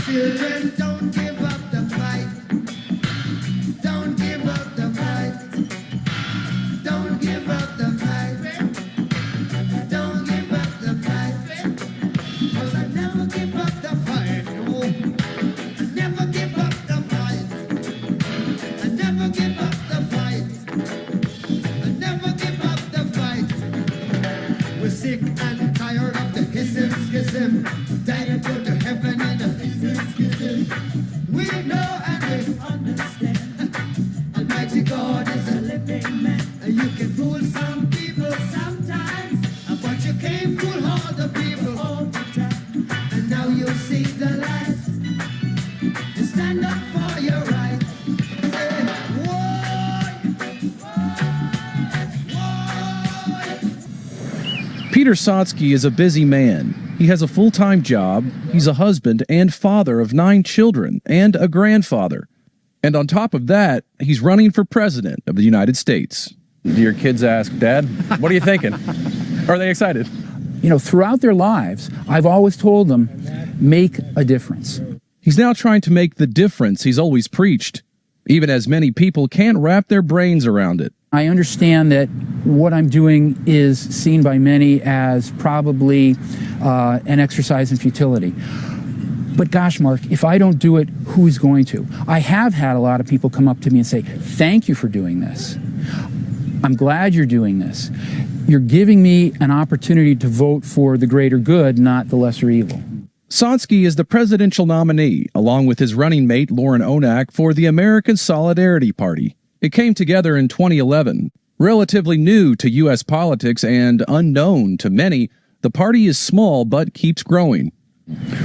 Children, don't give up the fight. Don't give up the fight. Don't give up the fight. Don't give up the fight. 'Cause I never give up the fight. No. I never give up the fight. I never give up the fight. I never give up the fight. We're sick and tired of the hissing, schism. Dying to go to heaven in a hissing, schism. We know and we understand. Almighty God is a living man. And you can fool some people sometimes, but you can't fool all the people all the time. And now you see the light. You stand up for your right. Say, whoa, whoa. Peter Sonski is a busy man. He has a full-time job, he's a husband and father of 9 children, and a grandfather. And on top of that, he's running for president of the United States. Do your kids ask, Dad, what are you thinking? Are they excited? You know, throughout their lives, I've always told them, make a difference. He's now trying to make the difference he's always preached, even as many people can't wrap their brains around it. I understand that what I'm doing is seen by many as probably an exercise in futility. But gosh, Mark, if I don't do it, who's going to? I have had a lot of people come up to me and say, thank you for doing this. I'm glad you're doing this. You're giving me an opportunity to vote for the greater good, not the lesser evil. Sonski is the presidential nominee, along with his running mate Lauren Onak, for the American Solidarity Party. It came together in 2011. Relatively new to U.S. politics and unknown to many, the party is small but keeps growing.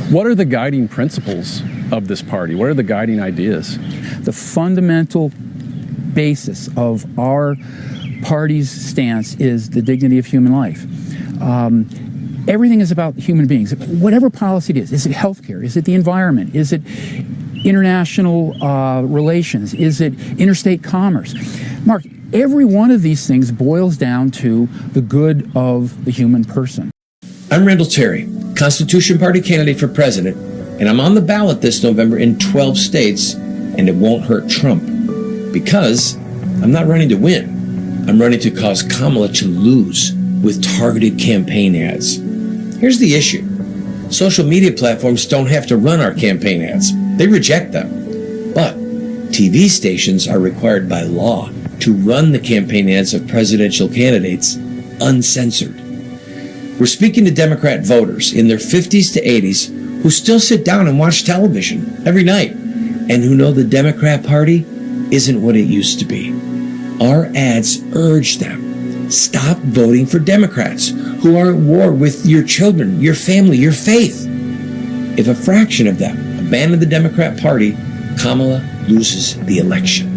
What are the guiding principles of this party? What are the guiding ideas? The fundamental basis of our party's stance is the dignity of human life. Everything is about human beings. Whatever policy it is it healthcare? Is it the environment? Is it international relations? Is it interstate commerce? Mark, every one of these things boils down to the good of the human person. I'm Randall Terry, Constitution Party candidate for president, and I'm on the ballot this November in 12 states, and it won't hurt Trump. Because I'm not running to win. I'm running to cause Kamala to lose with targeted campaign ads. Here's the issue. Social media platforms don't have to run our campaign ads. They reject them. But TV stations are required by law to run the campaign ads of presidential candidates uncensored. We're speaking to Democrat voters in their 50s to 80s who still sit down and watch television every night and who know the Democrat Party isn't what it used to be. Our ads urge them, stop voting for Democrats who are at war with your children, your family, your faith. If a fraction of them abandon the Democrat Party, Kamala loses the election.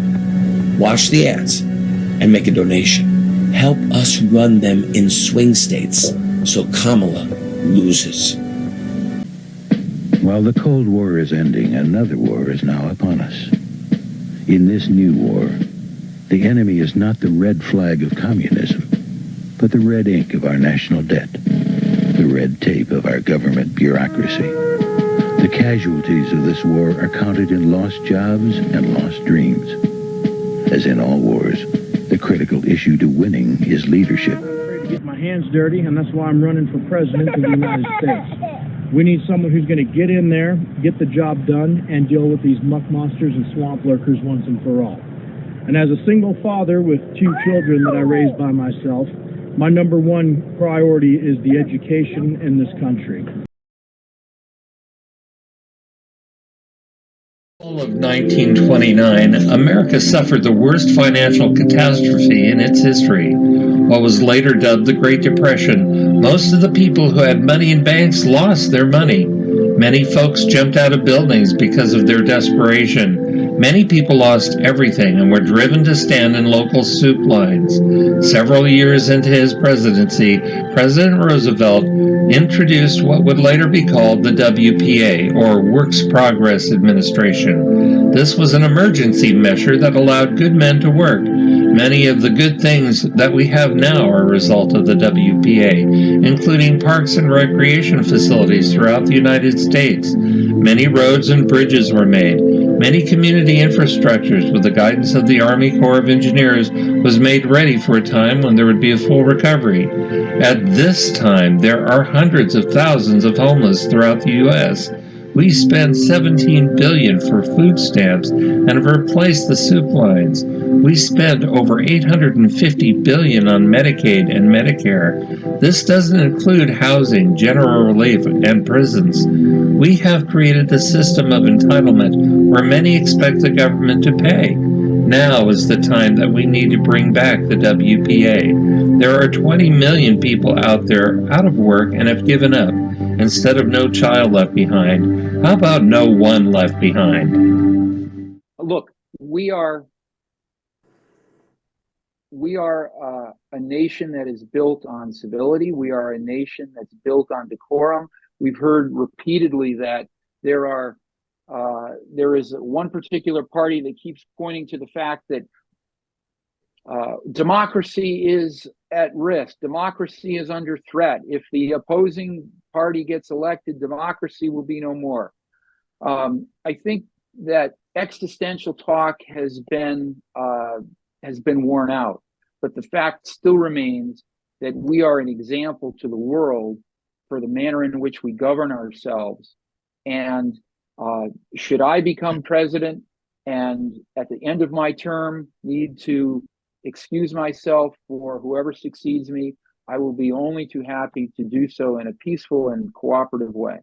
Watch the ads and make a donation. Help us run them in swing states so Kamala loses. While the Cold War is ending, another war is now upon us. In this new war, the enemy is not the red flag of communism, but the red ink of our national debt, the red tape of our government bureaucracy. The casualties of this war are counted in lost jobs and lost dreams. As in all wars, the critical issue to winning is leadership. To get my hands dirty, and that's why I'm running for president of the United States. We need someone who's going to get in there, get the job done, and deal with these muck monsters and swamp lurkers once and for all. And as a single father with 2 children that I raised by myself, my number one priority is the education in this country. Of 1929, America suffered the worst financial catastrophe in its history, what was later dubbed the Great Depression. Most of the people who had money in banks lost their money. Many folks jumped out of buildings because of their desperation. Many people lost everything and were driven to stand in local soup lines. Several years into his presidency, President Roosevelt introduced what would later be called the WPA, or Works Progress Administration. This was an emergency measure that allowed good men to work. Many of the good things that we have now are a result of the WPA, including parks and recreation facilities throughout the United States. Many roads and bridges were made. Many community infrastructures, with the guidance of the Army Corps of Engineers, was made ready for a time when there would be a full recovery. At this time, there are hundreds of thousands of homeless throughout the U.S. We spent $17 billion for food stamps and have replaced the soup lines. We spent over $850 billion on Medicaid and Medicare. This doesn't include housing, general relief, and prisons. We have created a system of entitlement where many expect the government to pay. Now is the time that we need to bring back the WPA. There are 20 million people out there out of work and have given up. Instead of no child left behind, how about no one left behind? Look, we are a nation that is built on civility. We are a nation that's built on decorum. We've heard repeatedly that there is one particular party that keeps pointing to the fact that democracy is at risk. Democracy is under threat. If the opposing party gets elected, democracy will be no more. I think that existential talk has been worn out, but the fact still remains that we are an example to the world for the manner in which we govern ourselves. And should I become president and at the end of my term need to excuse myself for whoever succeeds me, I will be only too happy to do so in a peaceful and cooperative way.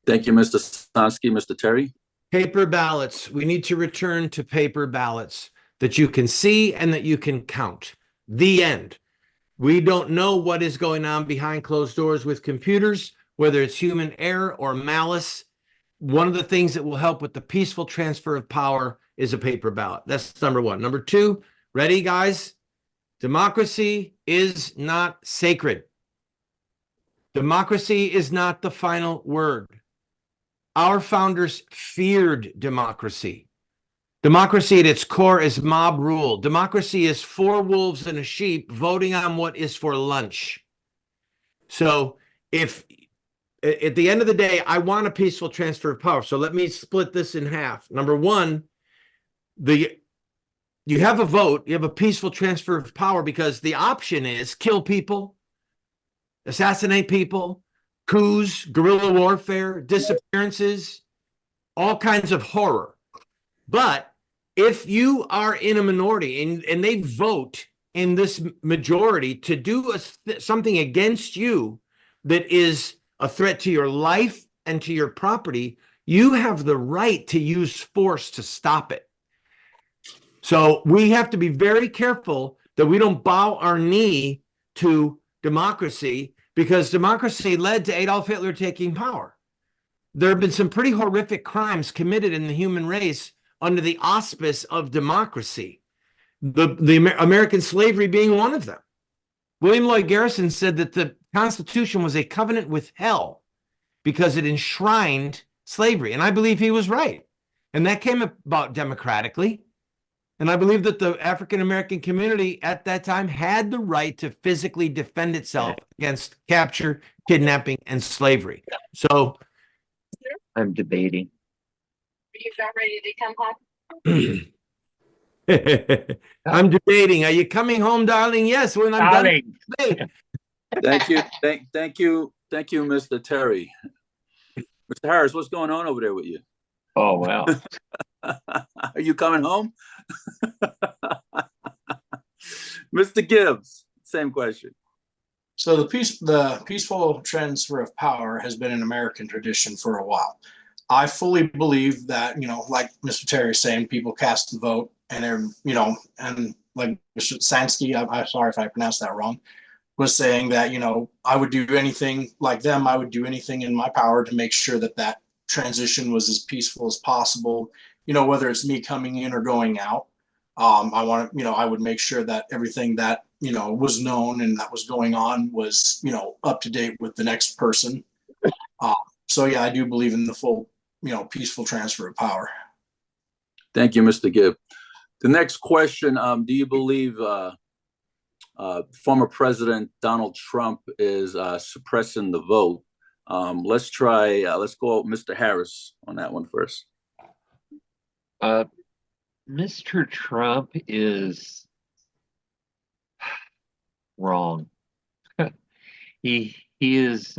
Thank you, Mr. Sonski. Mr. Terry? Paper ballots. We need to return to paper ballots that you can see and that you can count. The end. We don't know what is going on behind closed doors with computers, whether it's human error or malice. One of the things that will help with the peaceful transfer of power is a paper ballot. That's number one. Number two, ready, guys? Democracy is not sacred. Democracy is not the final word. Our founders feared democracy. Democracy at its core is mob rule. Democracy is 4 wolves and a sheep voting on what is for lunch. So if at the end of the day, I want a peaceful transfer of power. So let me split this in half. Number one, you have a vote, you have a peaceful transfer of power because the option is kill people, assassinate people, coups, guerrilla warfare, disappearances, all kinds of horror. But if you are in a minority and they vote in this majority to do something against you that is a threat to your life and to your property, you have the right to use force to stop it. So we have to be very careful that we don't bow our knee to democracy, because democracy led to Adolf Hitler taking power. There have been some pretty horrific crimes committed in the human race under the auspice of democracy, the American slavery being one of them. William Lloyd Garrison said that the Constitution was a covenant with hell because it enshrined slavery. And I believe he was right. And that came about democratically. And I believe that the African-American community at that time had the right to physically defend itself against capture, kidnapping, and slavery. So I'm debating. Are you about ready to come home? I'm debating. Are you coming home, darling? Yes, when I'm done. Thank you. Thank you, Mr. Terry. Mr. Harris, what's going on over there with you? Oh, wow. Are you coming home? Mr. Gibbs, same question. So the peaceful transfer of power has been an American tradition for a while. I fully believe that, like Mr. Terry is saying, people cast the vote and they're, and like Mr. Sonski, I'm sorry if I pronounced that wrong, was saying that, I would do anything like them. I would do anything in my power to make sure that that transition was as peaceful as possible. Whether it's me coming in or going out, I would make sure that everything that, was known and that was going on was, up to date with the next person. So yeah, I do believe in the full, peaceful transfer of power. Thank you, Mr. Gibb. The next question, do you believe former President Donald Trump is suppressing the vote? Let's go Mr. Harris on that one first. Mr. Trump is wrong. He is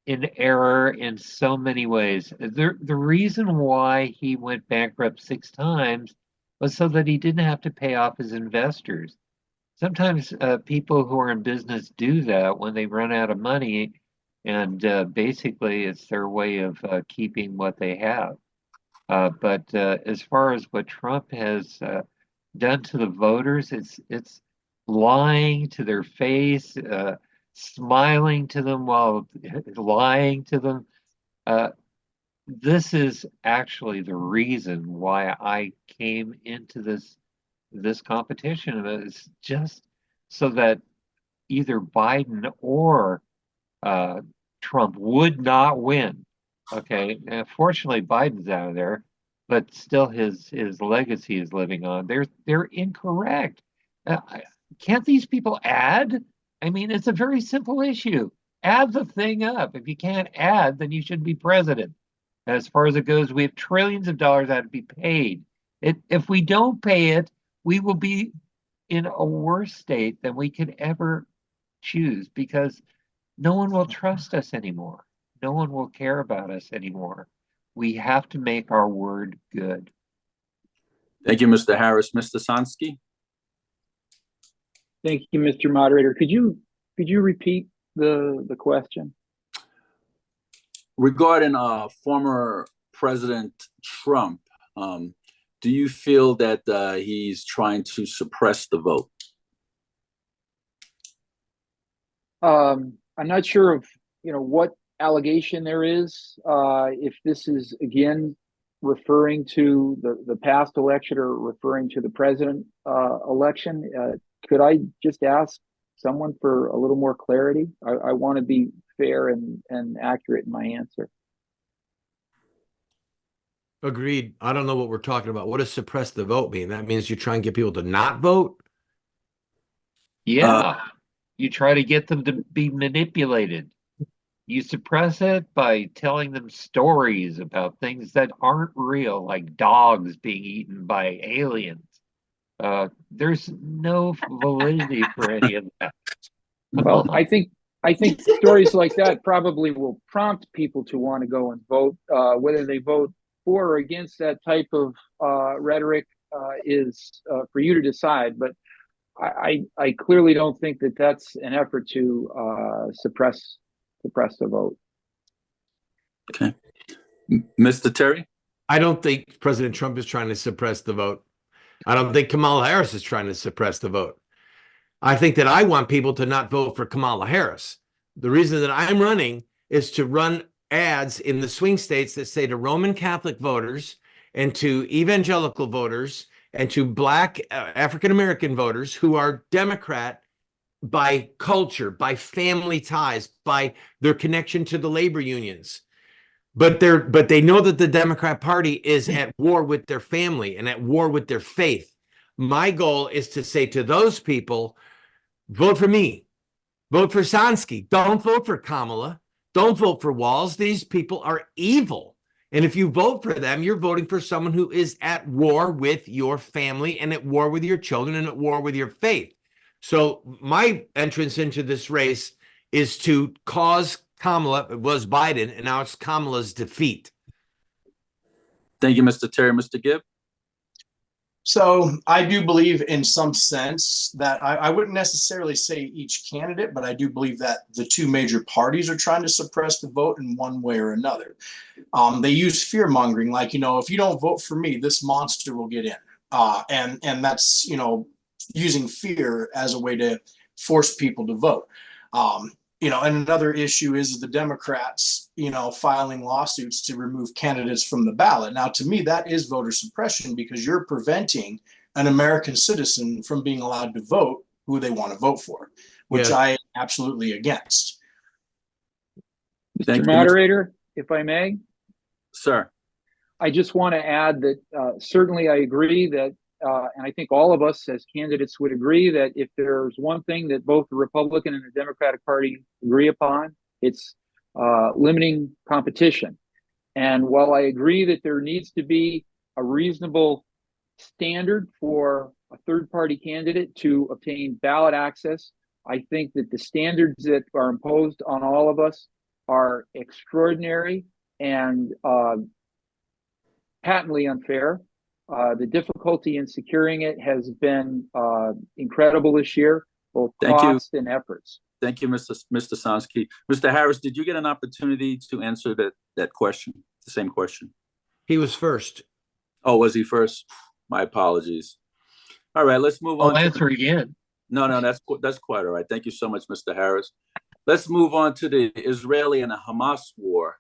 in error in so many ways. The reason why he went bankrupt 6 times was so that he didn't have to pay off his investors. Sometimes people who are in business do that when they run out of money, and basically it's their way of keeping what they have. But as far as what Trump has done to the voters, it's lying to their face, smiling to them while lying to them. This is actually the reason why I came into this competition. It's just so that either Biden or Trump would not win. Okay, fortunately Biden's out of there, but still his legacy is living on. They're incorrect. Can't these people add? I mean, it's a very simple issue. Add the thing up. If you can't add, then you shouldn't be president. As far as it goes, we have trillions of dollars that have to be paid. If we don't pay it, we will be in a worse state than we could ever choose, because no one will trust us anymore. No one will care about us anymore. We have to make our word good. Thank you, Mr. Harris. Mr. Sonski? Thank you, Mr. Moderator. Could you repeat the question? Regarding former President Trump, do you feel that he's trying to suppress the vote? I'm not sure of what allegation there is. If this is again referring to the past election or referring to the president election, could I just ask someone for a little more clarity? I want to be fair and accurate in my answer. Agreed. I don't know what we're talking about. What does suppress the vote mean? That means you try and get people to not vote? Yeah. You try to get them to be manipulated. You suppress it by telling them stories about things that aren't real, like dogs being eaten by aliens. There's no validity for any of that. Well, I think stories like that probably will prompt people to want to go and vote. Whether they vote for or against that type of rhetoric is for you to decide. But I clearly don't think that that's an effort to suppress the vote. Okay. Mr. Terry? I don't think President Trump is trying to suppress the vote. I don't think Kamala Harris is trying to suppress the vote. I think that I want people to not vote for Kamala Harris. The reason that I'm running is to run ads in the swing states that say to Roman Catholic voters and to evangelical voters and to Black African-American voters who are Democrat by culture, by family ties, by their connection to the labor unions. But they know that the Democrat Party is at war with their family and at war with their faith. My goal is to say to those people, vote for me. Vote for Sonski. Don't vote for Kamala. Don't vote for Walz. These people are evil. And if you vote for them, you're voting for someone who is at war with your family and at war with your children and at war with your faith. So my entrance into this race is to cause Kamala, it was Biden, and now it's Kamala's defeat. Thank you, Mr. Terry. Mr. Gibb? So I do believe in some sense that I wouldn't necessarily say each candidate, but I do believe that the two major parties are trying to suppress the vote in one way or another. They use fear mongering, like, if you don't vote for me, this monster will get in. And that's, using fear as a way to force people to vote. And another issue is the Democrats, filing lawsuits to remove candidates from the ballot. Now, to me, that is voter suppression because you're preventing an American citizen from being allowed to vote who they want to vote for, which I am absolutely against. Mr. Moderator, if I may. Sir. I just want to add that certainly I agree that and I think all of us as candidates would agree that if there's one thing that both the Republican and the Democratic Party agree upon, it's limiting competition. And while I agree that there needs to be a reasonable standard for a third-party candidate to obtain ballot access, I think that the standards that are imposed on all of us are extraordinary and patently unfair. The difficulty in securing it has been incredible this year, both cost and efforts. Thank you, Mr. Sonski. Mr. Harris, did you get an opportunity to answer that question, the same question? He was first. Oh, was he first? My apologies. All right, let's move on. I'll answer again. No, that's quite all right. Thank you so much, Mr. Harris. Let's move on to the Israeli and the Hamas war.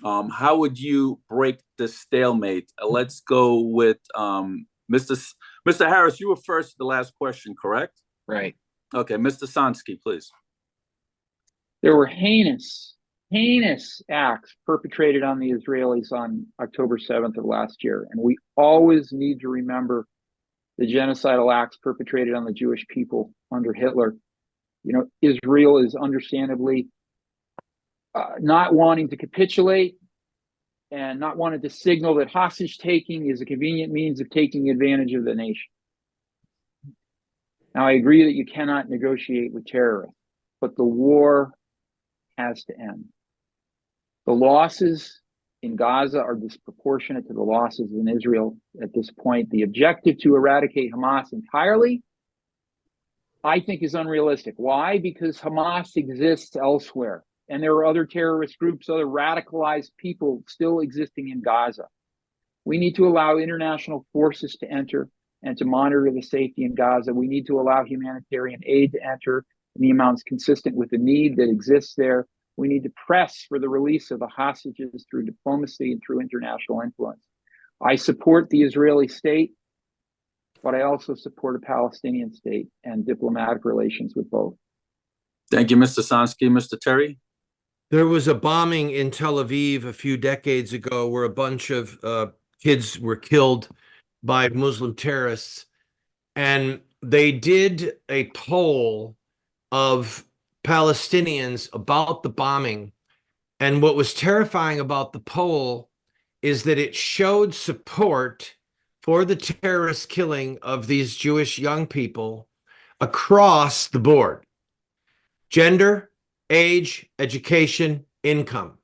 How would you break the stalemate? Let's go with Mr. Harris. You were first, the last question, correct? Right. Okay, Mr. Sonski, please. There were heinous acts perpetrated on the Israelis on October 7th of last year. And we always need to remember the genocidal acts perpetrated on the Jewish people under Hitler. You know, Israel is understandably not wanting to capitulate and not wanting to signal that hostage taking is a convenient means of taking advantage of the nation. Now, I agree that you cannot negotiate with terrorists, but the war has to end. The losses in Gaza are disproportionate to the losses in Israel at this point. The objective to eradicate Hamas entirely, I think, is unrealistic. Why? Because Hamas exists elsewhere, and there are other terrorist groups, other radicalized people still existing in Gaza. We need to allow international forces to enter and to monitor the safety in Gaza. We need to allow humanitarian aid to enter in the amounts consistent with the need that exists there. We need to press for the release of the hostages through diplomacy and through international influence. I support the Israeli state, but I also support a Palestinian state and diplomatic relations with both. Thank you, Mr. Sonski. Mr. Terry? There was a bombing in Tel Aviv a few decades ago where a bunch of kids were killed by Muslim terrorists. And they did a poll of Palestinians about the bombing. And what was terrifying about the poll is that it showed support for the terrorist killing of these Jewish young people across the board: gender, age, education, income.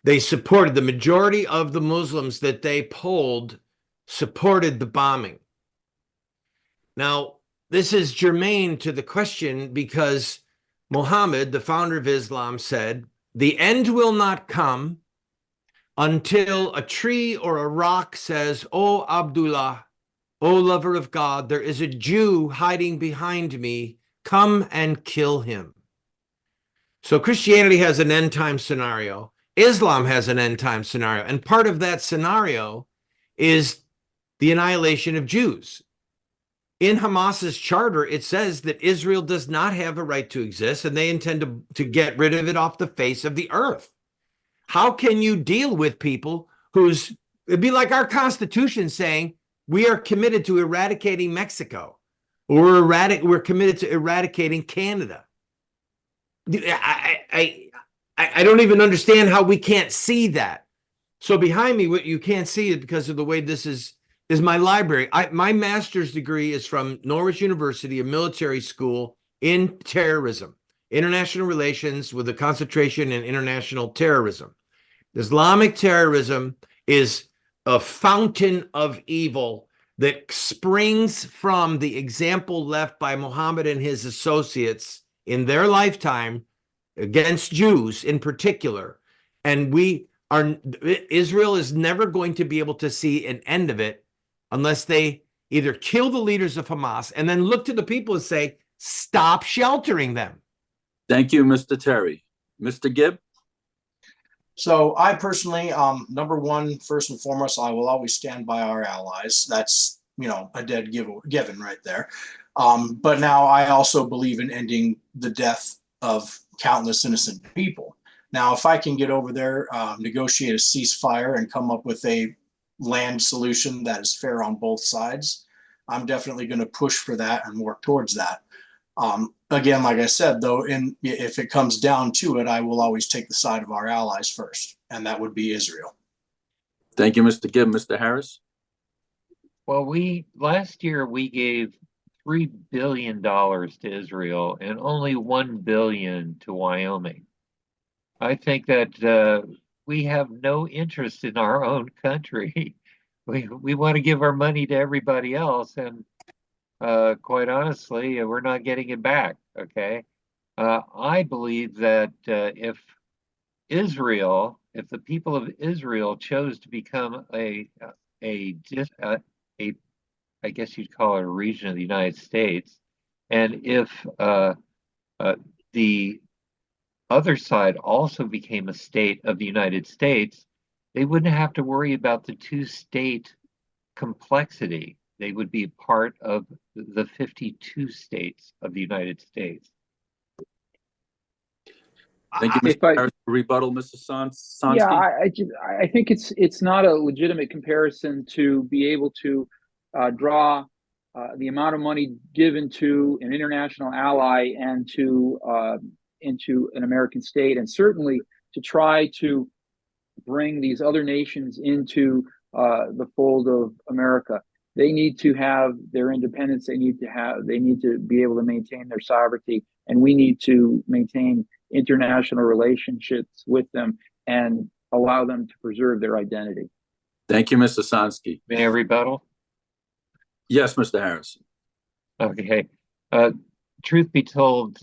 They supported, the majority of the Muslims that they polled supported the bombing. Now, this is germane to the question because Muhammad, the founder of Islam, said, "The end will not come until a tree or a rock says, 'O Abdullah, O lover of God, there is a Jew hiding behind me. Come and kill him.'" So Christianity has an end time scenario. Islam has an end time scenario. And part of that scenario is the annihilation of Jews. In Hamas's charter, it says that Israel does not have a right to exist, and they intend to get rid of it off the face of the earth. How can you deal with people it'd be like our Constitution saying we are committed to eradicating Mexico, or we're committed to eradicating Canada. I don't even understand how we can't see that. So behind me, what you can't see it because of the way this is my library. My master's degree is from Norwich University, a military school in terrorism, international relations with a concentration in international terrorism. Islamic terrorism is a fountain of evil that springs from the example left by Muhammad and his associates in their lifetime against Jews in particular. And Israel is never going to be able to see an end of it unless they either kill the leaders of Hamas and then look to the people and say, stop sheltering them. Thank you, Mr. Terry. Mr. Gibb? So I personally, number one, first and foremost, I will always stand by our allies. That's, a dead given right there. But now I also believe in ending the death of countless innocent people. Now, if I can get over there, negotiate a ceasefire and come up with a land solution that is fair on both sides, I'm definitely going to push for that and work towards that. Again, like I said, though, if it comes down to it, I will always take the side of our allies first, and that would be Israel. Thank you, Mr. Gibb. Mr. Harris? Well, last year we gave $3 billion to Israel and only $1 billion to Wyoming. I think that we have no interest in our own country. We want to give our money to everybody else, and quite honestly, we're not getting it back. Okay, I believe that if the people of Israel chose to become I guess you'd call it a region of the United States, and if the other side also became a state of the United States, they wouldn't have to worry about the two-state complexity. They would be part of the 52 states of the United States. Thank you, Mr. Harris. Rebuttal, Mr. Sonski? Yeah, I think it's not a legitimate comparison to be able to draw the amount of money given to an international ally and to into an American state, and certainly to try to bring these other nations into the fold of America. They need to have their independence. They need to be able to maintain their sovereignty, and we need to maintain international relationships with them and allow them to preserve their identity. Thank you, Mr. Sonski. May I rebuttal? Yes, Mr. Harris. Okay. Truth be told,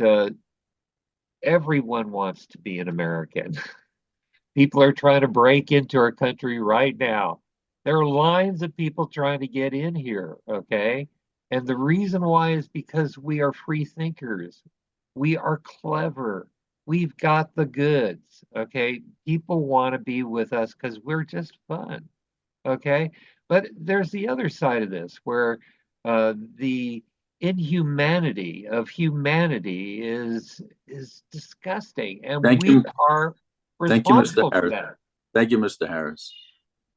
everyone wants to be an American. People are trying to break into our country right now. There are lines of people trying to get in here, okay? And the reason why is because we are free thinkers. We are clever. We've got the goods, okay? People want to be with us because we're just fun, okay? But there's the other side of this where the inhumanity of humanity is disgusting, and we are responsible for that. Thank you, Mr. Harris.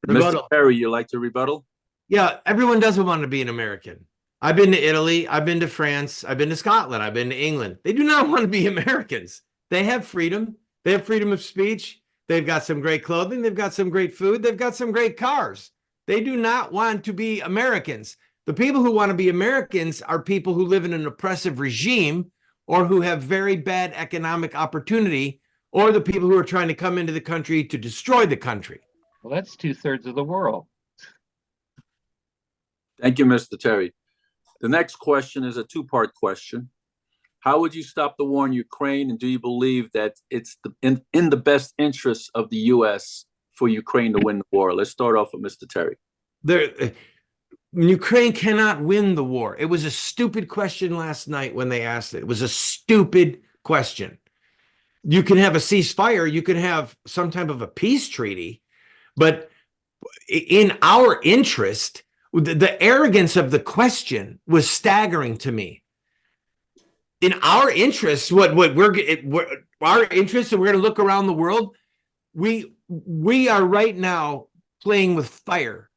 Rebuttal. Mr. Perry, you like to rebuttal? Yeah, everyone doesn't want to be an American. I've been to Italy, I've been to France, I've been to Scotland, I've been to England. They do not want to be Americans. They have freedom. They have freedom of speech. They've got some great clothing. They've got some great food. They've got some great cars. They do not want to be Americans. The people who want to be Americans are people who live in an oppressive regime or who have very bad economic opportunity, or the people who are trying to come into the country to destroy the country. Well, that's 2/3 of the world. Thank you, Mr. Terry. The next question is a two-part question. How would you stop the war in Ukraine, and do you believe that it's in the best interest of the U.S. for Ukraine to win the war? Let's start off with Mr. Terry. Ukraine cannot win the war. It was a stupid question last night when they asked it. It was a stupid question. You can have a ceasefire, you can have some type of a peace treaty, but in our interest, the arrogance of the question was staggering to me. In our interest, our interest, and we're going to look around the world, we are right now playing with fire.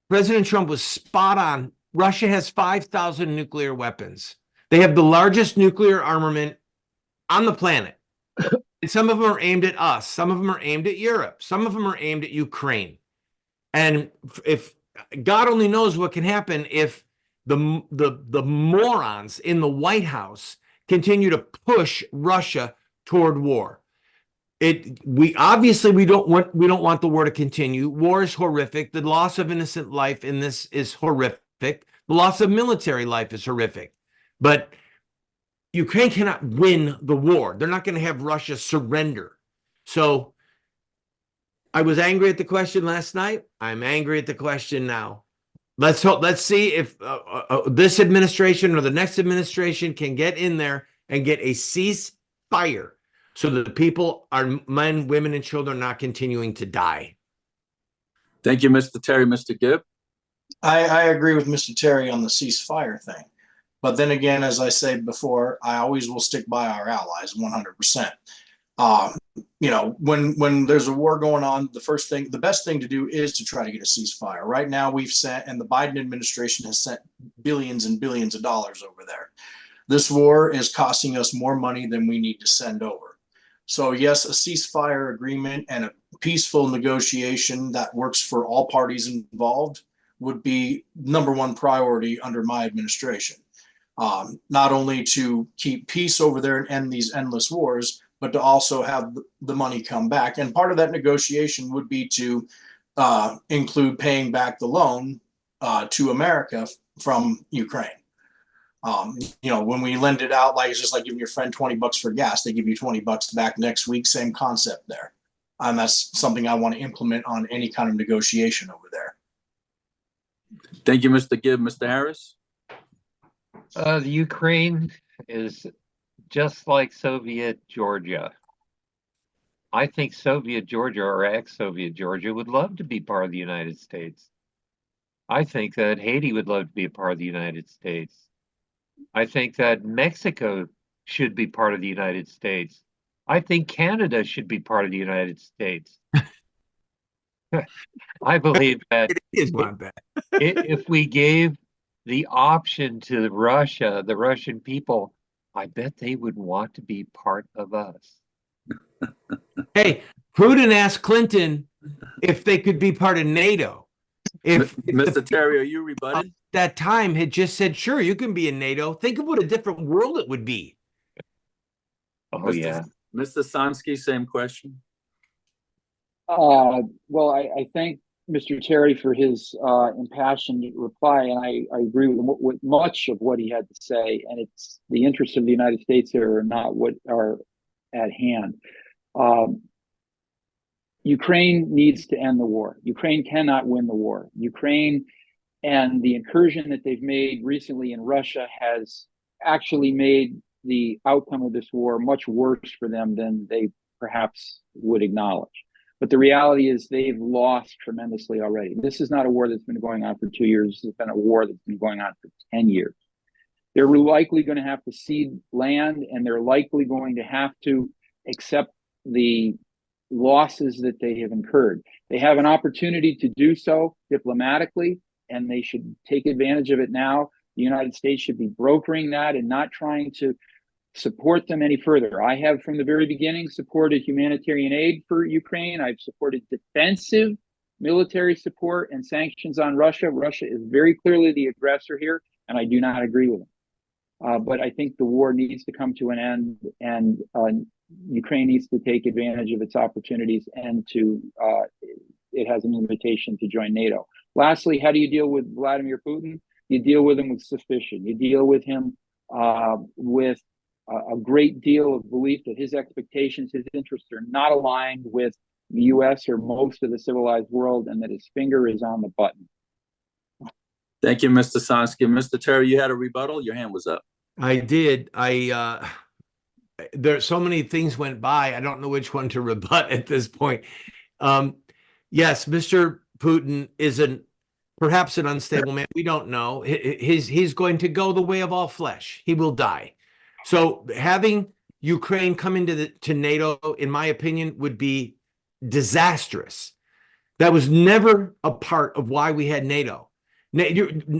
President Trump was spot on. Russia has 5,000 nuclear weapons. They have the largest nuclear armament on the planet. And some of them are aimed at us. Some of them are aimed at Europe. Some of them are aimed at Ukraine. And if God only knows what can happen if the morons in the White House continue to push Russia toward war. We don't want the war to continue. War is horrific. The loss of innocent life in this is horrific. The loss of military life is horrific. But Ukraine cannot win the war. They're not going to have Russia surrender. So I was angry at the question last night. I'm angry at the question now. Let's see if this administration or the next administration can get in there and get a ceasefire so that the people, our men, women, and children, are not continuing to die. Thank you, Mr. Terry. Mr. Gibb? I agree with Mr. Terry on the ceasefire thing. But then again, as I said before, I always will stick by our allies 100%. you know, when there's a war going on, the best thing to do is to try to get a ceasefire. Right now, we've sent, and the Biden administration has sent billions and billions of dollars over there. This war is costing us more money than we need to send over. So yes, a ceasefire agreement and a peaceful negotiation that works for all parties involved would be number one priority under my administration. Not only to keep peace over there and end these endless wars, but to also have the money come back. And part of that negotiation would be to include paying back the loan to America from Ukraine. You know, when we lend it out, like it's just like giving your friend $20 for gas, they give you $20 back next week. Same concept there. And that's something I want to implement on any kind of negotiation over there. Thank you, Mr. Gibbs. Mr. Harris? The Ukraine is just like Soviet Georgia. I think Soviet Georgia or ex-Soviet Georgia would love to be part of the United States. I think that Haiti would love to be a part of the United States. I think that Mexico should be part of the United States. I think Canada should be part of the United States. I believe that It is not bad. if we gave the option to Russia, the Russian people, I bet they would want to be part of us. Hey, Putin asked Clinton if they could be part of NATO. If Mr. Terry, are you rebutting? That time had just said, sure, you can be in NATO. Think of what a different world it would be. Oh, yeah. Mr. Sonski, same question. Well, I thank Mr. Terry for his impassioned reply, and I agree with much of what he had to say. And it's the interests of the United States here are not what are at hand. Ukraine needs to end the war. Ukraine cannot win the war. Ukraine and the incursion that they've made recently in Russia has actually made the outcome of this war much worse for them than they perhaps would acknowledge. But the reality is they've lost tremendously already. This is not a war that's been going on for 2 years. This has been a war that's been going on for 10 years. They're likely going to have to cede land, and they're likely going to have to accept the losses that they have incurred. They have an opportunity to do so diplomatically, and they should take advantage of it now. The United States should be brokering that and not trying to support them any further. I have from the very beginning supported humanitarian aid for Ukraine. I've supported defensive military support and sanctions on Russia. Russia is very clearly the aggressor here, and I do not agree with them. But I think the war needs to come to an end, and Ukraine needs to take advantage of its opportunities, and it has an invitation to join NATO. Lastly, how do you deal with Vladimir Putin? You deal with him with suspicion. You deal with him with a great deal of belief that his expectations, his interests are not aligned with the U.S. or most of the civilized world, and that his finger is on the button. Thank you, Mr. Sonski. Mr. Terry, you had a rebuttal? Your hand was up. I did. There so many things went by. I don't know which one to rebut at this point. Yes, Mr. Putin is perhaps an unstable man. We don't know. He's going to go the way of all flesh. He will die. So having Ukraine come into NATO, in my opinion, would be disastrous. That was never a part of why we had NATO.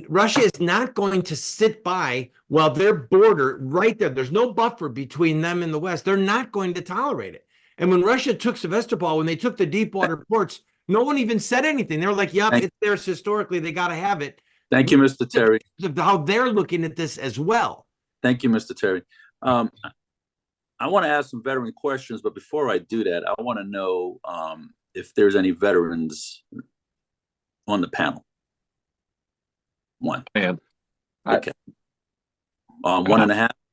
Russia is not going to sit by while their border right there, there's no buffer between them and the West. They're not going to tolerate it. And when Russia took Sevastopol, when they took the deep water ports, no one even said anything. They were like, yep, it's theirs historically. They got to have it. Thank you, Mr. Terry. How they're looking at this as well. Thank you, Mr. Terry. I want to ask some veteran questions, but before I do that, I want to know if there's any veterans on the panel. One. Okay. 1.5.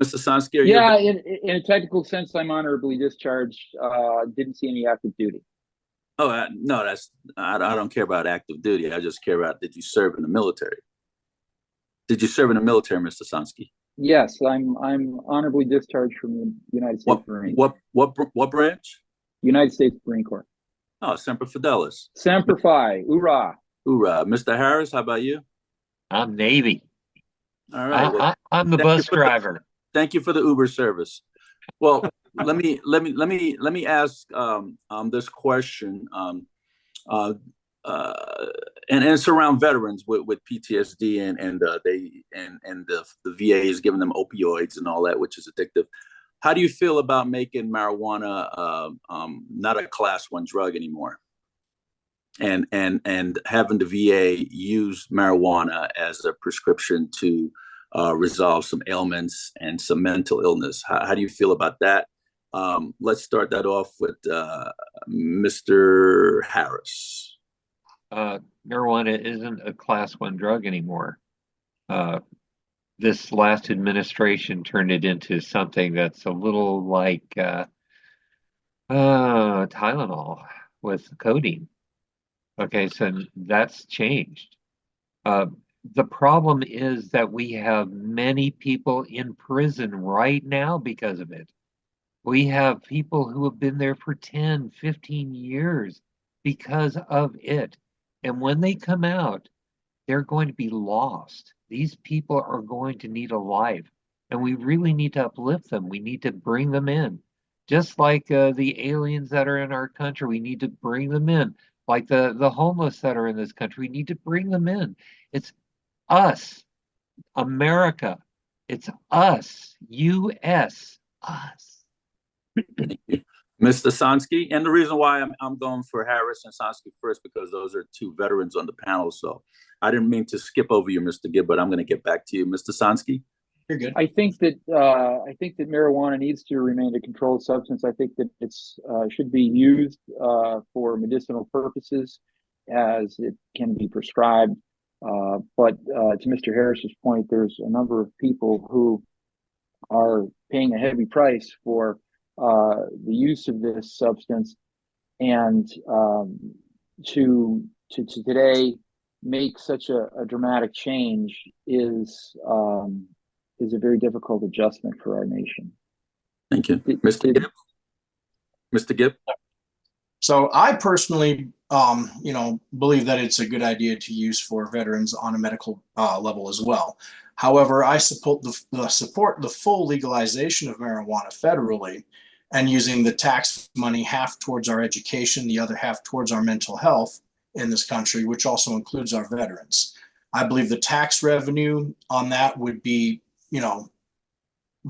Mr. Sonski, are you? Yeah, in a technical sense, I'm honorably discharged. Didn't see any active duty. Oh, no, I don't care about active duty. I just care about, did you serve in the military? Did you serve in the military, Mr. Sonski? Yes, I'm honorably discharged from the United States Marine. What branch? United States Marine Corps. Oh, Semper Fidelis. Semper Fi. Hoorah. Hoorah. Mr. Harris, how about you? I'm Navy. All right. I'm the bus driver. Thank you for the Uber service. Well, let me ask this question, and it's around veterans with PTSD, and the VA is giving them opioids and all that, which is addictive. How do you feel about making marijuana not a class 1 drug anymore, and having the VA use marijuana as a prescription to resolve some ailments and some mental illness? How do you feel about that? Let's start that off with Mr. Harris. Marijuana isn't a class 1 drug anymore. This last administration turned it into something that's a little like Tylenol with codeine. Okay, so that's changed. The problem is that we have many people in prison right now because of it. We have people who have been there for 10, 15 years because of it. And when they come out, they're going to be lost. These people are going to need a life. And we really need to uplift them. We need to bring them in. Just like the aliens that are in our country, we need to bring them in. Like the homeless that are in this country, we need to bring them in. It's us, America. It's us, U.S., us. Mr. Sonski, and the reason why I'm going for Harris and Sonski first, because those are 2 veterans on the panel. So I didn't mean to skip over you, Mr. Gibb, but I'm going to get back to you, Mr. Sonski. You're good. I think that marijuana needs to remain a controlled substance. I think that it's should be used for medicinal purposes as it can be prescribed. But to Mr. Harris's point, there's a number of people who are paying a heavy price for the use of this substance, and to today make such a dramatic change is a very difficult adjustment for our nation. Thank you, Mr. Gibb. Mr. Gibb. So I personally, believe that it's a good idea to use for veterans on a medical level as well. However, I support the full legalization of marijuana federally, and using the tax money half towards our education, the other half towards our mental health in this country, which also includes our veterans. I believe the tax revenue on that would be,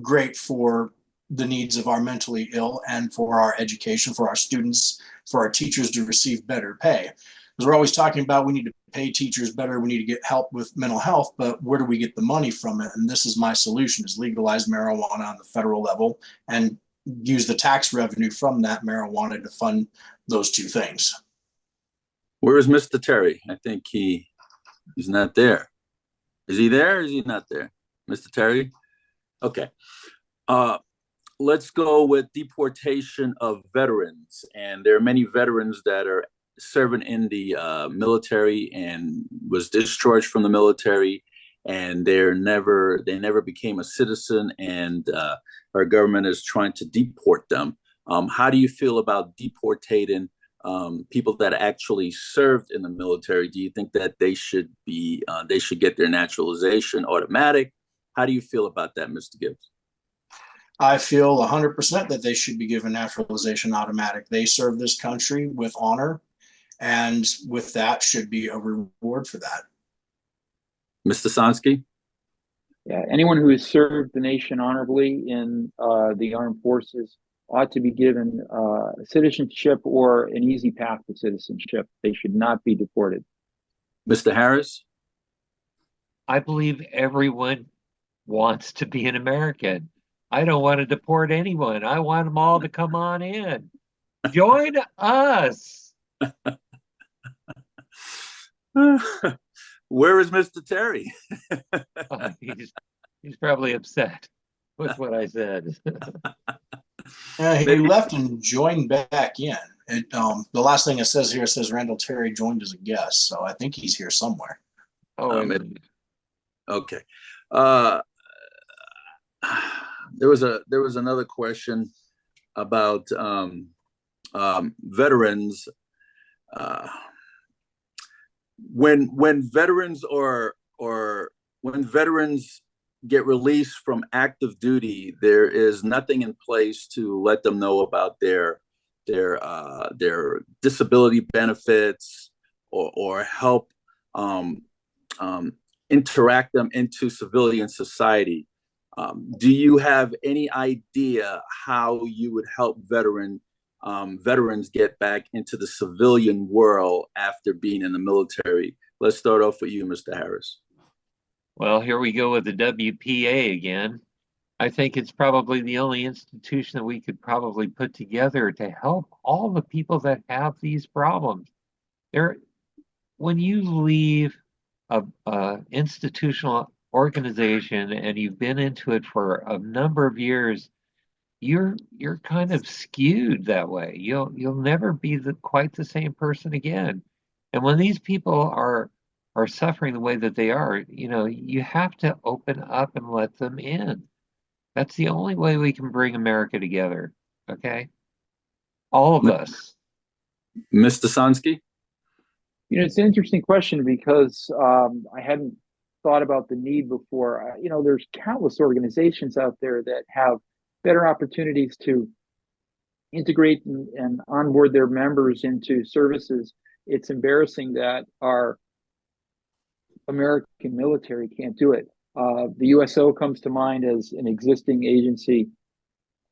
great for the needs of our mentally ill and for our education, for our students, for our teachers to receive better pay. Because we're always talking about we need to pay teachers better, we need to get help with mental health, but where do we get the money from it? And this is my solution, is legalize marijuana on the federal level and use the tax revenue from that marijuana to fund those 2 things. Where is Mr. Terry? I think he's not there. Is he there or is he not there? Mr. Terry? Okay. Let's go with deportation of veterans. And there are many veterans that are serving in the military and was discharged from the military, and they never became a citizen, and our government is trying to deport them. How do you feel about deportating people that actually served in the military? Do you think that they should get their naturalization automatic? How do you feel about that, Mr. Gibbs? I feel 100% that they should be given naturalization automatic. They serve this country with honor, and with that should be a reward for that. Mr. Sonski? Yeah, anyone who has served the nation honorably in the armed forces ought to be given citizenship or an easy path to citizenship. They should not be deported. Mr. Harris? I believe everyone wants to be an American. I don't want to deport anyone. I want them all to come on in. Join us. Where is Mr. Terry? He's probably upset with what I said. He left and joined back in. The last thing it says here says Randall Terry joined as a guest, so I think he's here somewhere. Okay. There was another question about veterans. When veterans get released from active duty, there is nothing in place to let them know about their disability benefits or help um, interact them into civilian society. Do you have any idea how you would help veterans get back into the civilian world after being in the military? Let's start off with you, Mr. Harris. Well, here we go with the WPA again. I think it's probably the only institution that we could probably put together to help all the people that have these problems. When you leave a institutional organization and you've been into it for a number of years, you're kind of skewed that way. You'll never be quite the same person again. And when these people are suffering the way that they are, you have to open up and let them in. That's the only way we can bring America together. Okay, all of us. Mr. Sonski? It's an interesting question because I hadn't thought about the need before. There's countless organizations out there that have better opportunities to integrate and onboard their members into services. It's embarrassing that our American military can't do it. The USO comes to mind as an existing agency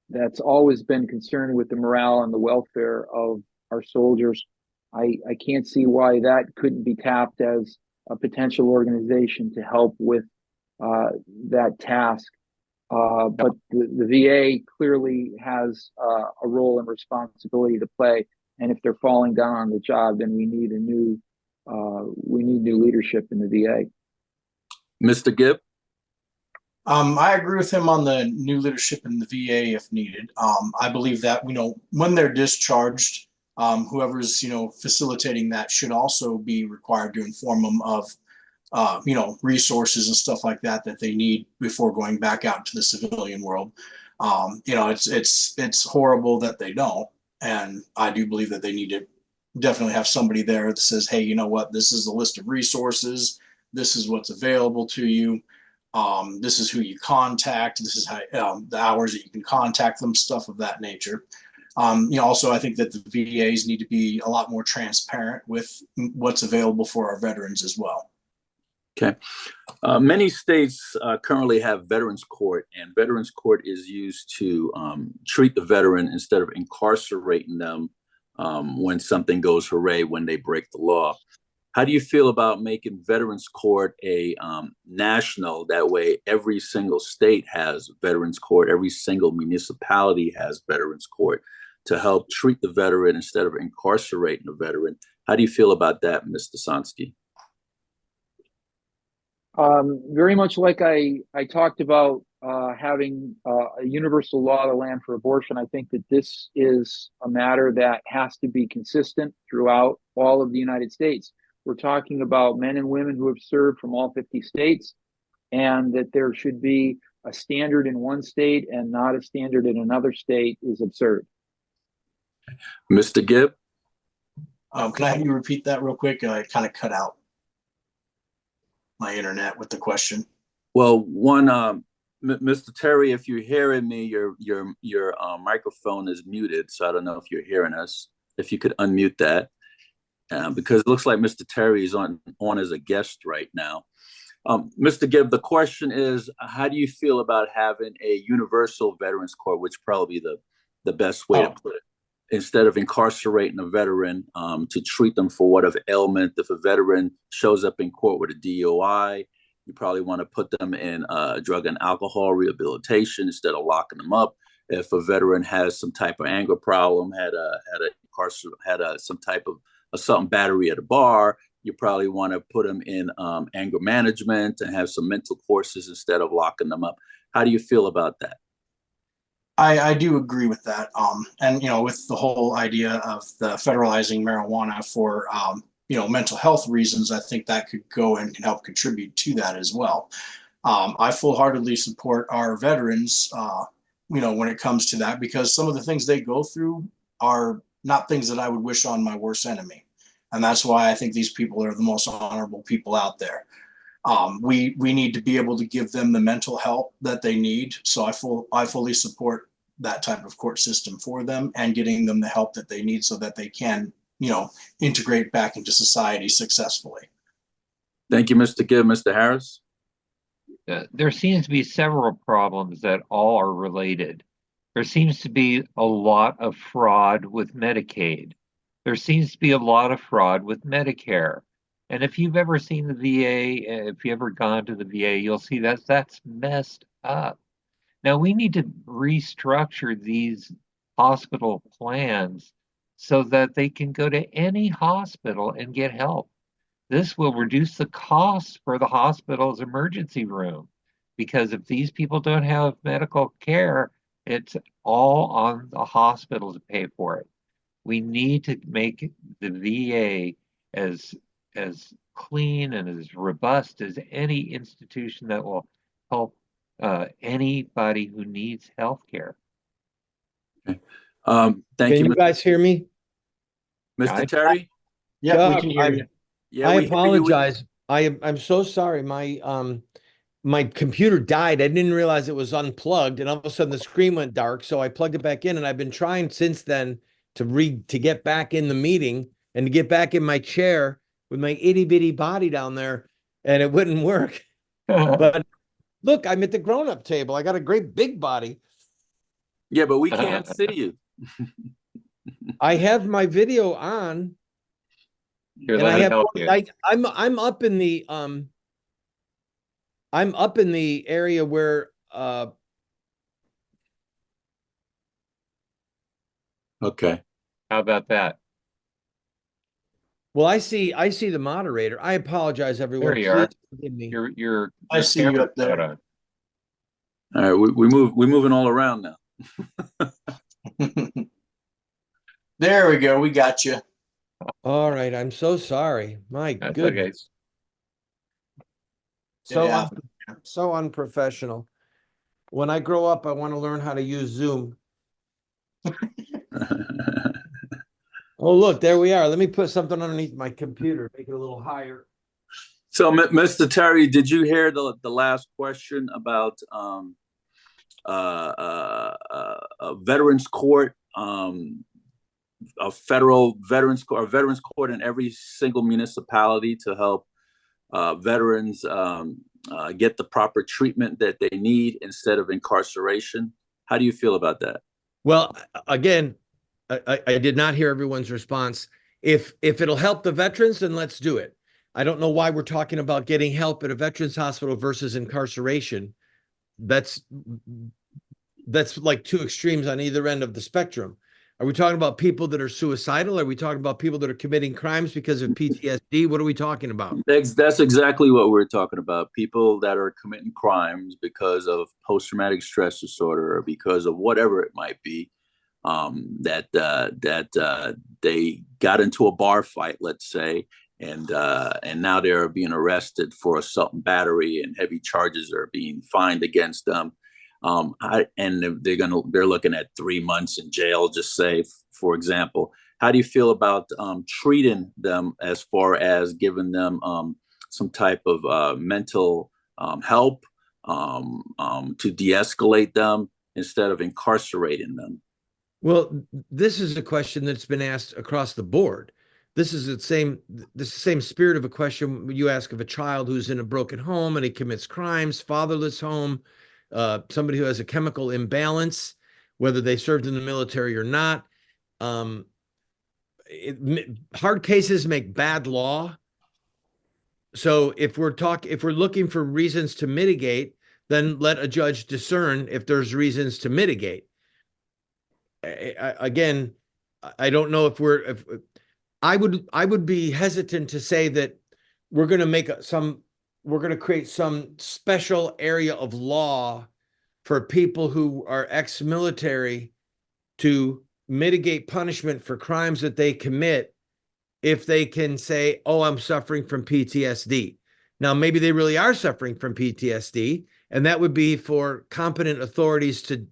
that's always been concerned with the morale and the welfare of our soldiers. I can't see why that couldn't be tapped as a potential organization to help with that task. But the VA clearly has a role and responsibility to play. And if they're falling down on the job, then we need new leadership in the VA. Mr. Gibb? I agree with him on the new leadership in the VA if needed. I believe that, when they're discharged, whoever's, facilitating that should also be required to inform them of, resources and stuff like that they need before going back out to the civilian world. It's horrible that they don't. And I do believe that they need to definitely have somebody there that says, hey, you know what, this is a list of resources. This is what's available to you. This is who you contact. This is how the hours that you can contact them, stuff of that nature. Also, I think that the VAs need to be a lot more transparent with what's available for our veterans as well. Okay. Many states currently have Veterans Court, and Veterans Court is used to treat the veteran instead of incarcerating them when something goes awry, when they break the law. How do you feel about making Veterans Court a national? That way, every single state has Veterans Court, every single municipality has Veterans Court to help treat the veteran instead of incarcerating the veteran. How do you feel about that, Mr. Sonski? Very much like I talked about having a universal law of the land for abortion. I think that this is a matter that has to be consistent throughout all of the United States. We're talking about men and women who have served from all 50 states, and that there should be a standard in one state and not a standard in another state is absurd. Mr. Gibb? Can I have you repeat that real quick? I kind of cut out my internet with the question. Well, Mr. Terry, if you're hearing me, your microphone is muted, so I don't know if you're hearing us. If you could unmute that. Because it looks like Mr. Terry is on as a guest right now. Mr. Gibb, the question is, how do you feel about having a universal Veterans Court, which probably the best way to put it, instead of incarcerating a veteran to treat them for whatever ailment? If a veteran shows up in court with a DUI, you probably want to put them in drug and alcohol rehabilitation instead of locking them up. If a veteran has some type of anger problem, had some type of assault and battery at a bar, you probably want to put them in anger management and have some mental courses instead of locking them up. How do you feel about that? I do agree with that. And, with the whole idea of the federalizing marijuana for, mental health reasons, I think that could go and can help contribute to that as well. I full-heartedly support our veterans, when it comes to that, because some of the things they go through are not things that I would wish on my worst enemy. And that's why I think these people are the most honorable people out there. We need to be able to give them the mental help that they need. So I fully support that type of court system for them and getting them the help that they need so that they can, integrate back into society successfully. Thank you, Mr. Gibb. Mr. Harris? There seems to be several problems that all are related. There seems to be a lot of fraud with Medicaid. There seems to be a lot of fraud with Medicare. And if you've ever seen the VA, if you've ever gone to the VA, you'll see that's messed up. Now we need to restructure these hospital plans so that they can go to any hospital and get help. This will reduce the costs for the hospital's emergency room, because if these people don't have medical care, it's all on the hospital to pay for it. We need to make the VA as clean and as robust as any institution that will help anybody who needs health care. Thank Can you, you guys hear me? Mr. Terry? Yeah, Chuck, we can hear you. Yeah, I we hear you. apologize. I'm so sorry. My computer died. I didn't realize it was unplugged, and all of a sudden the screen went dark. So I plugged it back in, and I've been trying since then to get back in the meeting and to get back in my chair with my itty bitty body down there, and it wouldn't work. But look, I'm at the grown-up table. I got a great big body. Yeah, but we can't see you. I have my video on. Here, And let I me have help you. I'm up in the area where Okay. How about that? well, I see the moderator. I apologize, everyone. There you are. Please forgive me. Your I see you up there. camera's All right, we're moving all around now. There we go. We got you. All right, I'm so sorry. My That's goodness. It happened. So unprofessional. When I grow up, I want to learn how to use Zoom. Oh, look, there we are. Let me put something underneath my computer, make it a little higher. So, Mr. Terry, did you hear the last question about a veterans court, a federal veterans court in every single municipality to help veterans get the proper treatment that they need instead of incarceration? How do you feel about that? Well, again, I did not hear everyone's response. If it'll help the veterans, then let's do it. I don't know why we're talking about getting help at a veterans hospital versus incarceration. That's like two extremes on either end of the spectrum. Are we talking about people that are suicidal? Are we talking about people that are committing crimes because of PTSD? What are we talking about? That's exactly what we're talking about. People that are committing crimes because of post-traumatic stress disorder or because of whatever it might be. That they got into a bar fight, let's say, and now they're being arrested for assault and battery, and heavy charges are being fined against them. And they're looking at 3 months in jail, just say, for example. How do you feel about treating them as far as giving them some type of mental help to de-escalate them instead of incarcerating them? Well, this is a question that's been asked across the board. This is the same spirit of a question you ask of a child who's in a broken home and he commits crimes, fatherless home, somebody who has a chemical imbalance, whether they served in the military or not. Hard cases make bad law. So if we're looking for reasons to mitigate, then let a judge discern if there's reasons to mitigate. Again, I don't know if I would be hesitant to say that we're going to create some special area of law for people who are ex-military to mitigate punishment for crimes that they commit if they can say, oh, I'm suffering from PTSD. Now, maybe they really are suffering from PTSD, and that would be for competent authorities to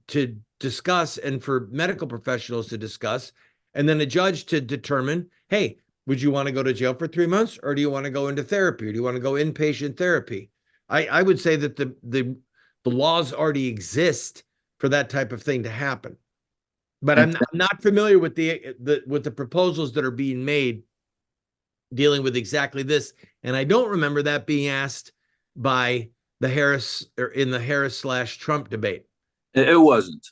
discuss and for medical professionals to discuss, and then a judge to determine, hey, Would you want to go to jail for 3 months, or do you want to go into therapy, or do you want to go inpatient therapy? I would say that the laws already exist for that type of thing to happen. But I'm not familiar with the proposals that are being made dealing with exactly this. And I don't remember that being asked by the Harris, or in the Harris/Trump debate. It wasn't.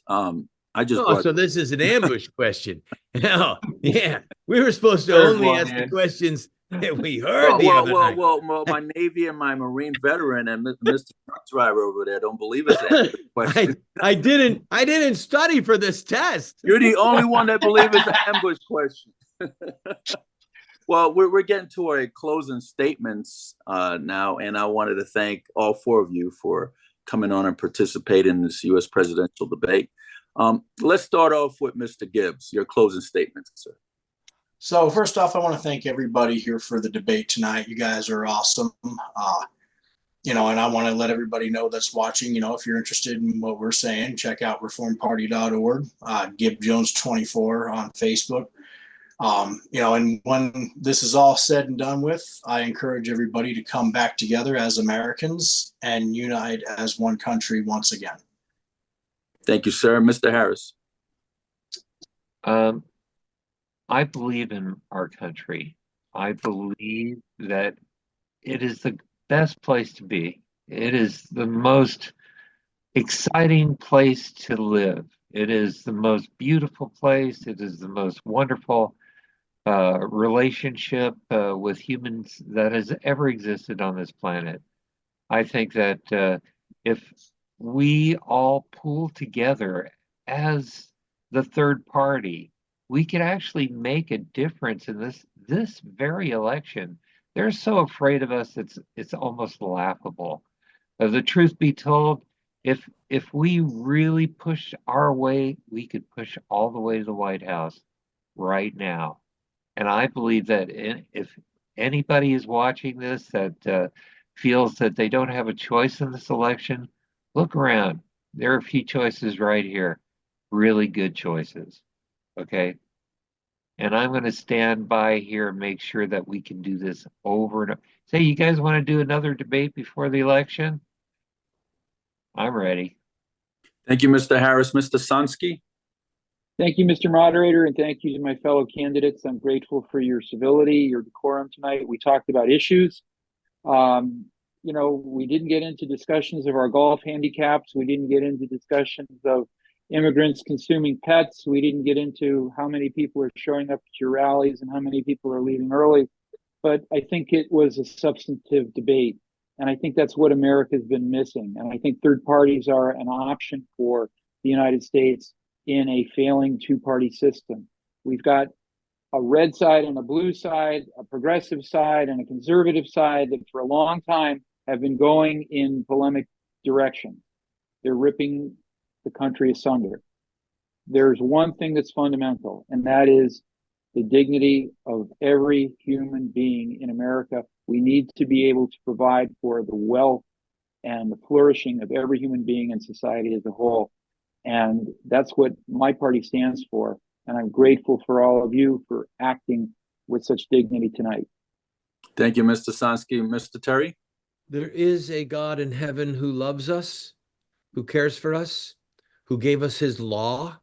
I just Oh, brought. so this is an ambush question. Oh, yeah. We were supposed to Third only one ask the in. questions that we heard the other night. Well, my Navy and my Marine veteran and Mr. Truck Driver over there don't believe it's an ambush question. I didn't study for this test. You're the only one that believes it's an ambush question. Well, we're getting to our closing statements now, and I wanted to thank all four of you for coming on and participating in this U.S. presidential debate. Let's start off with Mr. Gibbs, your closing statements, sir. So first off, I want to thank everybody here for the debate tonight. You guys are awesome. And I want to let everybody know that's watching, if you're interested in what we're saying, check out reformparty.org, Gibb Jones 24 on Facebook. And when this is all said and done with, I encourage everybody to come back together as Americans and unite as one country once again. Thank you, sir. Mr. Harris. I believe in our country. I believe that it is the best place to be. It is the most exciting place to live. It is the most beautiful place. It is the most wonderful relationship with humans that has ever existed on this planet. I think that if we all pool together as the third party, we could actually make a difference in this very election. They're so afraid of us, it's almost laughable. The truth be told, if we really pushed our way, we could push all the way to the White House right now. And I believe that if anybody is watching this that feels that they don't have a choice in this election, look around. There are a few choices right here, really good choices. Okay. And I'm going to stand by here and make sure that we can do this over and over. Say, you guys want to do another debate before the election? I'm ready. Thank you, Mr. Harris. Mr. Sonski. Thank you, Mr. Moderator, and thank you to my fellow candidates. I'm grateful for your civility, your decorum tonight. We talked about issues. We didn't get into discussions of our golf handicaps. We didn't get into discussions of immigrants consuming pets. We didn't get into how many people are showing up at your rallies and how many people are leaving early. But I think it was a substantive debate. And I think that's what America's been missing. And I think third parties are an option for the United States in a failing two-party system. We've got a red side and a blue side, a progressive side and a conservative side that for a long time have been going in polemic directions. They're ripping the country asunder. There's one thing that's fundamental, and that is the dignity of every human being in America. We need to be able to provide for the wealth and the flourishing of every human being in society as a whole. And that's what my party stands for. And I'm grateful for all of you for acting with such dignity tonight. Thank you, Mr. Sonski. Mr. Terry? There is a God in heaven who loves us, who cares for us, who gave us his law.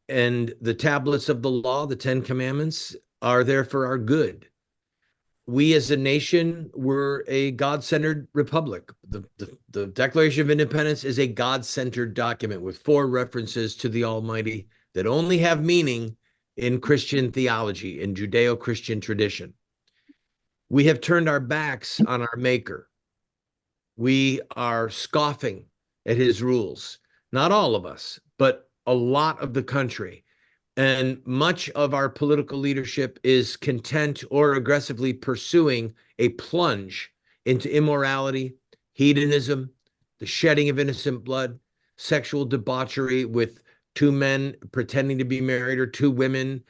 And the tablets of the law, the 10 Commandments, are there for our good. We as a nation were a God-centered republic. The Declaration of Independence is a God-centered document with 4 references to the Almighty that only have meaning in Christian theology, in Judeo-Christian tradition. We have turned our backs on our Maker. We are scoffing at his rules. Not all of us, but a lot of the country. And much of our political leadership is content or aggressively pursuing a plunge into immorality, hedonism, the shedding of innocent blood, sexual debauchery with 2 men pretending to be married or 2 women,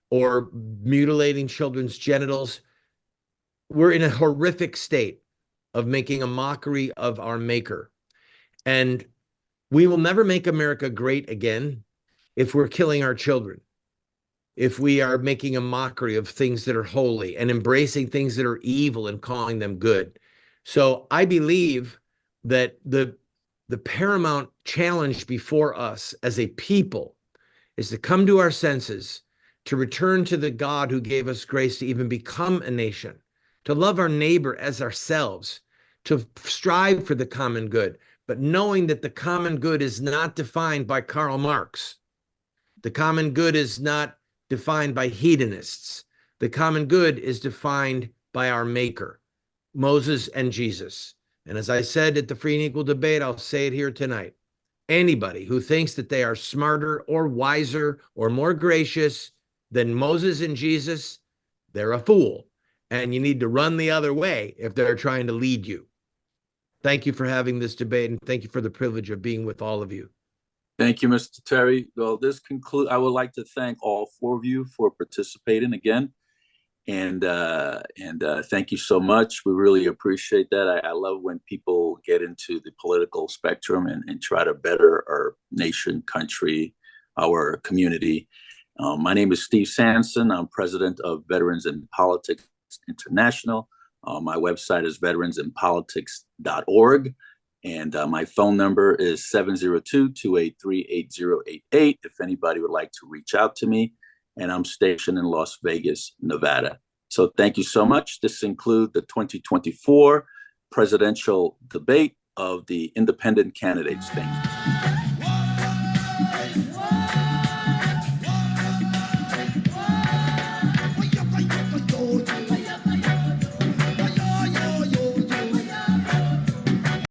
or mutilating children's genitals. We're in a horrific state of making a mockery of our Maker. And we will never make America great again if we're killing our children, if we are making a mockery of things that are holy and embracing things that are evil and calling them good. So I believe that the paramount challenge before us as a people is to come to our senses, to return to the God who gave us grace to even become a nation, to love our neighbor as ourselves, to strive for the common good, but knowing that the common good is not defined by Karl Marx. The common good is not defined by hedonists. The common good is defined by our Maker, Moses and Jesus. And as I said at the Free and Equal Debate, I'll say it here tonight. Anybody who thinks that they are smarter or wiser or more gracious than Moses and Jesus, they're a fool. And you need to run the other way if they're trying to lead you. Thank you for having this debate, and thank you for the privilege of being with all of you. Thank you, Mr. Terry. Well, this concludes. I would like to thank all four of you for participating again, and thank you so much. We really appreciate that. I love when people get into the political spectrum and try to better our nation, country, our community. My name is Steve Sanson. I'm president of Veterans in Politics International. My website is veteransinpolitics.org. And my phone number is 702-283-8088 if anybody would like to reach out to me. And I'm stationed in Las Vegas, Nevada. So thank you so much. This concludes the 2024 presidential debate of the independent candidates. Thank you.